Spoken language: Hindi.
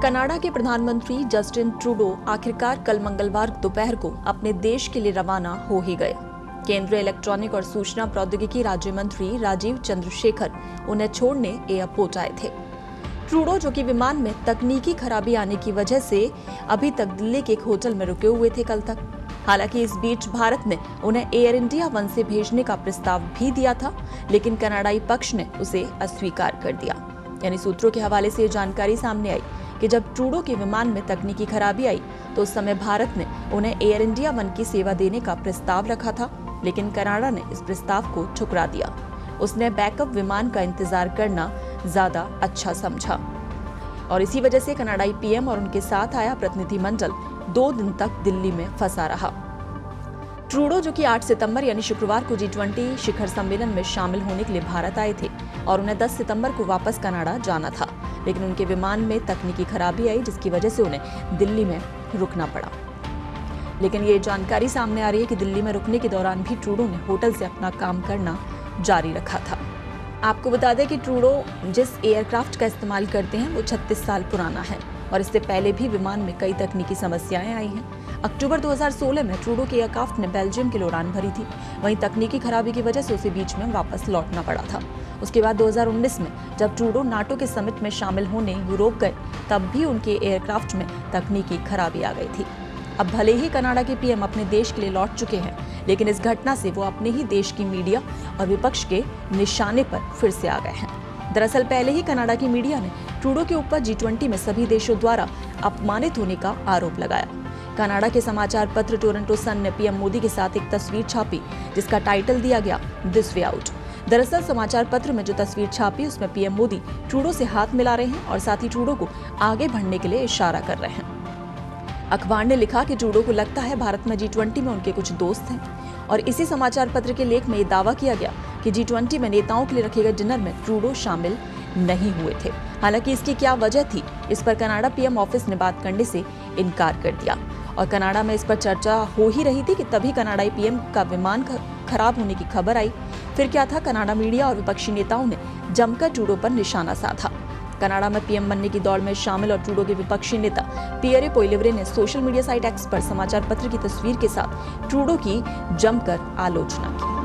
कनाडा के प्रधानमंत्री जस्टिन ट्रूडो आखिरकार कल मंगलवार दोपहर को अपने देश के लिए रवाना हो ही गए। केंद्रीय इलेक्ट्रॉनिक और सूचना प्रौद्योगिकी राज्य मंत्री राजीव चंद्रशेखर उन्हें छोड़ने एयरपोर्ट आए थे। ट्रूडो, जो कि विमान में तकनीकी खराबी आने की वजह से अभी तक दिल्ली के एक होटल में रुके हुए थे कल तक। हालांकि इस बीच भारत ने उन्हें एयर इंडिया वन से भेजने का प्रस्ताव भी दिया था, लेकिन कनाडाई पक्ष ने उसे अस्वीकार कर दिया। यानी सूत्रों के हवाले से ये जानकारी सामने आई कि जब ट्रूडो के विमान में तकनीकी खराबी आई तो उस समय भारत ने उन्हें एयर इंडिया वन की सेवा देने का प्रस्ताव रखा था, लेकिन कनाडा ने इस प्रस्ताव को ठुकरा दिया। उसने बैकअप विमान का इंतजार करना ज्यादा अच्छा समझा और इसी वजह से कनाडाई पीएम और उनके साथ आया प्रतिनिधिमंडल 2 दिन तक दिल्ली में फंसा रहा। ट्रूडो, जो कि 8 सितंबर यानी शुक्रवार को G20 शिखर सम्मेलन में शामिल होने के लिए भारत आए थे और उन्हें 10 सितंबर को वापस कनाडा जाना था, लेकिन उनके विमान में तकनीकी खराबी आई जिसकी वजह से उन्हें दिल्ली में रुकना पड़ा। लेकिन ये जानकारी सामने आ रही है कि दिल्ली में रुकने के दौरान भी ट्रूडो ने होटल से अपना काम करना जारी रखा था। आपको बता दें कि ट्रूडो जिस एयरक्राफ्ट का इस्तेमाल करते हैं वो 36 साल पुराना है और इससे पहले भी विमान में कई तकनीकी समस्याएं आई हैं। अक्टूबर 2016 में ट्रूडो के एयरक्राफ्ट ने बेल्जियम के लिए उड़ान भरी थी। वहीं तकनीकी खराबी की वजह से उसे बीच में वापस लौटना पड़ा था। उसके बाद 2019 में जब ट्रूडो नाटो के समिट में शामिल होने यूरोप गए, तब भी उनके एयरक्राफ्ट में तकनीकी खराबी आ गई थी। अब भले ही कनाडा के पीएम अपने देश के लिए लौट चुके हैं, लेकिन इस घटना से वो अपने ही देश की मीडिया और विपक्ष के निशाने पर फिर से आ गए हैं। दरअसल पहले ही कनाडा की मीडिया ने ट्रूडो के ऊपर G20 में सभी देशों द्वारा अपमानित होने का आरोप लगाया। कनाडा के समाचार पत्र टोरंटो सन ने पीएम मोदी के साथ एक तस्वीर छापी जिसका टाइटल दिया गया दिस वे आउट। दरअसल समाचार पत्र में जो तस्वीर छापी उसमें पीएम मोदी ट्रूडो से हाथ मिला रहे हैं और साथ ही ट्रूडो को आगे बढ़ने के लिए इशारा कर रहे हैं। अखबार ने लिखा कि ट्रूडो को लगता है भारत में G20 में उनके कुछ दोस्त हैं और इसी समाचार पत्र के लेख में ये दावा किया गया कि G20 में नेताओं के लिए रखे गए डिनर में ट्रूडो शामिल नहीं हुए थे। हालांकि इसकी क्या वजह थी, इस पर कनाडा पीएम ऑफिस ने बात करने से इनकार कर दिया और कनाडा में इस पर चर्चा हो ही रही थी कि तभी कनाडाई पीएम का विमान खराब होने की खबर आई। फिर क्या था, कनाडा मीडिया और विपक्षी नेताओं ने जमकर ट्रूडो पर निशाना साधा। कनाडा में पीएम बनने की दौड़ में शामिल और ट्रूडो के विपक्षी नेता पियरे पोइलिवरे ने सोशल मीडिया साइट एक्स पर समाचार पत्र की तस्वीर के साथ ट्रूडो की जमकर आलोचना की।